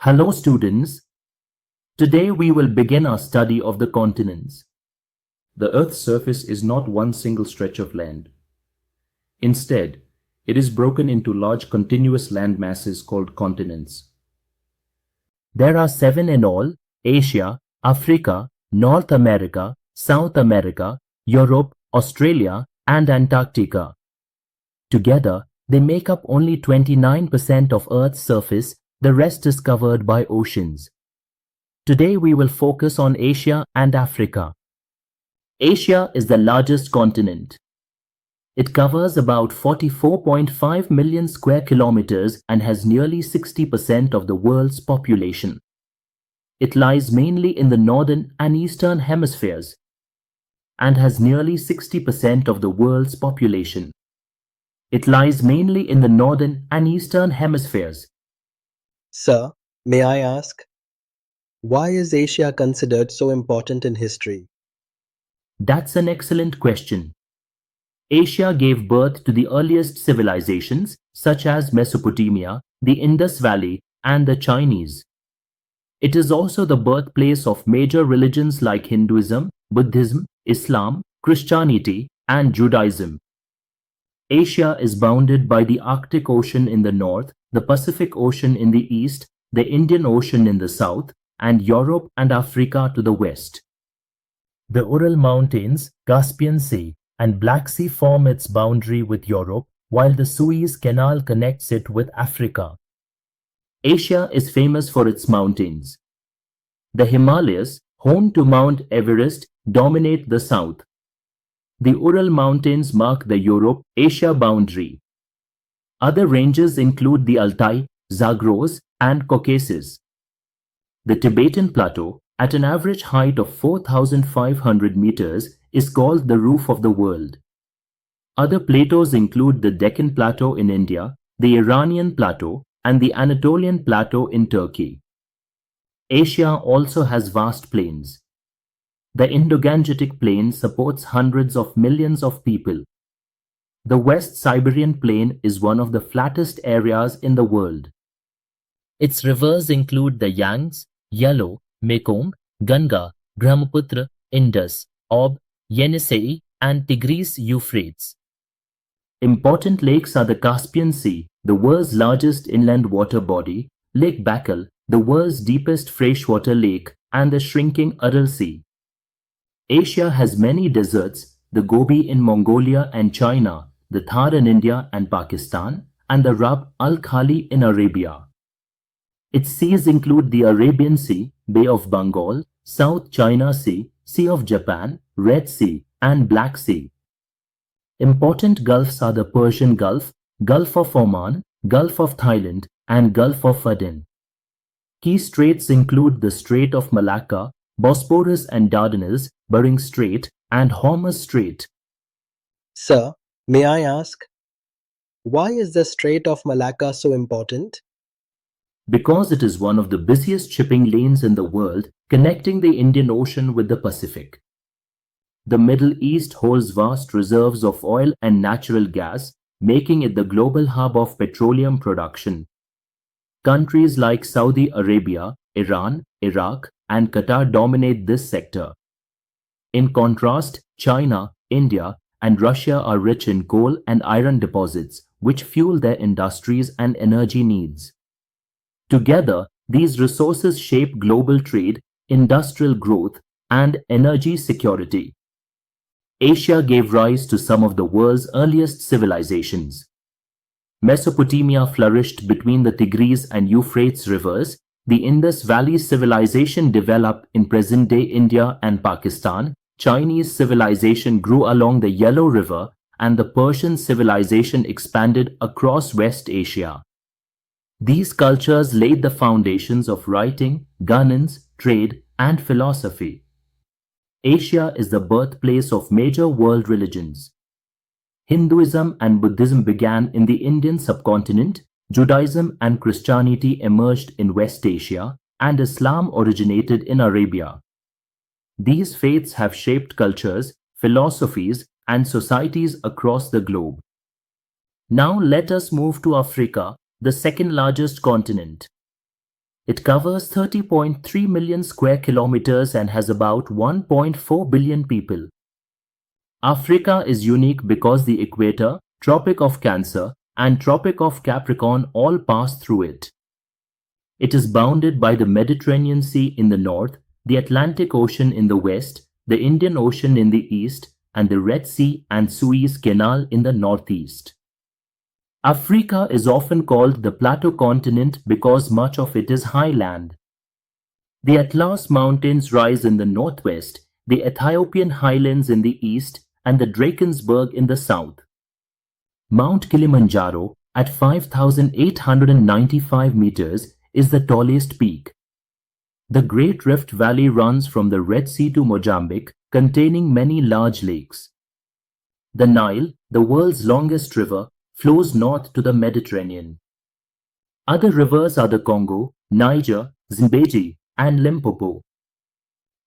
Hello students, today we will begin our study of the continents. The Earth's surface is not one single stretch of land. Instead, it is broken into large continuous land masses called continents. There are 7 in all: Asia, Africa, North America, South America, Europe, Australia, and Antarctica. Together, they make up only 29% of Earth's surface. The rest is covered by oceans. Today we will focus on Asia and Africa. Asia is the largest continent. It covers about 44.5 million square kilometers and has nearly 60% of the world's population. It lies mainly in the northern and eastern hemispheres and has nearly 60% of the world's population. It lies mainly in the northern and eastern hemispheres. Sir, may I ask, why is Asia considered so important in history? That's an excellent question. Asia gave birth to the earliest civilizations such as Mesopotamia, the Indus Valley, and the Chinese. It is also the birthplace of major religions like Hinduism, Buddhism, Islam, Christianity, and Judaism. Asia is bounded by the Arctic Ocean in the north, the Pacific Ocean in the east, the Indian Ocean in the south, and Europe and Africa to the west. The Ural Mountains, Caspian Sea, and Black Sea form its boundary with Europe, while the Suez Canal connects it with Africa. Asia is famous for its mountains. The Himalayas, home to Mount Everest, dominate the south. The Ural Mountains mark the Europe-Asia boundary. Other ranges include the Altai, Zagros, and Caucasus. The Tibetan Plateau, at an average height of 4,500 meters, is called the roof of the world. Other plateaus include the Deccan Plateau in India, the Iranian Plateau, and the Anatolian Plateau in Turkey. Asia also has vast plains. The Indo-Gangetic Plain supports hundreds of millions of people. The West Siberian Plain is one of the flattest areas in the world. Its rivers include the Yangtze, Yellow, Mekong, Ganga, Brahmaputra, Indus, Ob, Yenisei, and Tigris-Euphrates. Important lakes are the Caspian Sea, the world's largest inland water body, Lake Baikal, the world's deepest freshwater lake, and the shrinking Aral Sea. Asia has many deserts: the Gobi in Mongolia and China, the Thar in India and Pakistan, and the Rab al Khali in Arabia. Its seas include the Arabian Sea, Bay of Bengal, South China Sea, Sea of Japan, Red Sea, and Black Sea. Important gulfs are the Persian Gulf, Gulf of Oman, Gulf of Thailand, and Gulf of Aden. Key straits include the Strait of Malacca, Bosporus and Dardanelles, Bering Strait, and Hormuz Strait. Sir, may I ask, why is the Strait of Malacca so important? Because it is one of the busiest shipping lanes in the world, connecting the Indian Ocean with the Pacific. The Middle East holds vast reserves of oil and natural gas, making it the global hub of petroleum production. Countries like Saudi Arabia, Iran, Iraq, and Qatar dominate this sector. In contrast, China, India, and Russia are rich in coal and iron deposits, which fuel their industries and energy needs. Together, these resources shape global trade, industrial growth, and energy security. Asia gave rise to some of the world's earliest civilizations. Mesopotamia flourished between the Tigris and Euphrates rivers. The Indus Valley civilization developed in present-day India and Pakistan. Chinese civilization grew along the Yellow River, and the Persian civilization expanded across West Asia. These cultures laid the foundations of writing, governance, trade, and philosophy. Asia is the birthplace of major world religions. Hinduism and Buddhism began in the Indian subcontinent, Judaism and Christianity emerged in West Asia, and Islam originated in Arabia. These faiths have shaped cultures, philosophies, and societies across the globe. Now let us move to Africa, the second largest continent. It covers 30.3 million square kilometers and has about 1.4 billion people. Africa is unique because the equator, Tropic of Cancer, and Tropic of Capricorn all pass through it. It is bounded by the Mediterranean Sea in the north, the Atlantic Ocean in the west, the Indian Ocean in the east, and the Red Sea and Suez Canal in the northeast. Africa is often called the Plateau continent because much of it is highland. The Atlas Mountains rise in the northwest, the Ethiopian highlands in the east, and the Drakensberg in the south. Mount Kilimanjaro, at 5,895 meters, is the tallest peak. The Great Rift Valley runs from the Red Sea to Mozambique, containing many large lakes. The Nile, the world's longest river, flows north to the Mediterranean. Other rivers are the Congo, Niger, Zambezi, and Limpopo.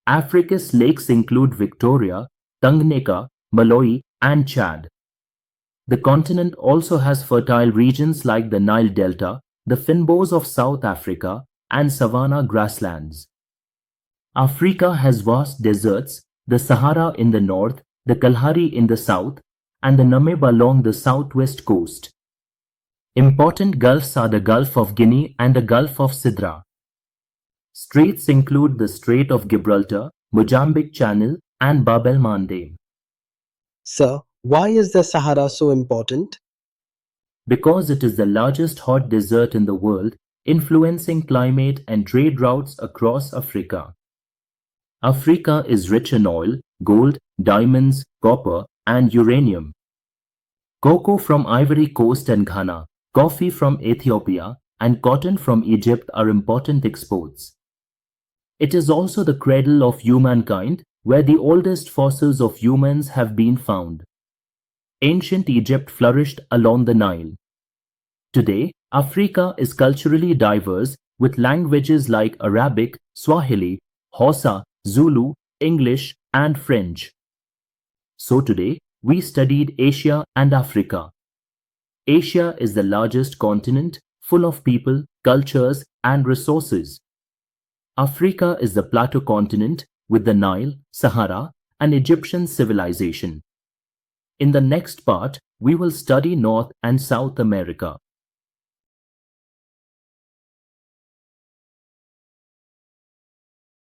Africa's lakes include Victoria, Tanganyika, Malawi, and Chad. The continent also has fertile regions like the Nile Delta, the fynbos of South Africa, and savanna grasslands. Africa has vast deserts, the Sahara in the north, the Kalahari in the south, and the Namib along the southwest coast. Important gulfs are the Gulf of Guinea and the Gulf of Sidra. Straits include the Strait of Gibraltar, Mozambique Channel, and Bab el Mandeb. Sir, why is the Sahara so important? Because it is the largest hot desert in the world, influencing climate and trade routes across Africa. Africa is rich in oil, gold, diamonds, copper, and uranium. Cocoa from Ivory Coast and Ghana, coffee from Ethiopia, and cotton from Egypt are important exports. It is also the cradle of humankind, where the oldest fossils of humans have been found. Ancient Egypt flourished along the Nile. Today, Africa is culturally diverse with languages like Arabic, Swahili, Hausa, Zulu, English, and French. So today, we studied Asia and Africa. Asia is the largest continent, full of people, cultures, and resources. Africa is the Plateau continent with the Nile, Sahara, and Egyptian civilization. In the next part, we will study North and South America.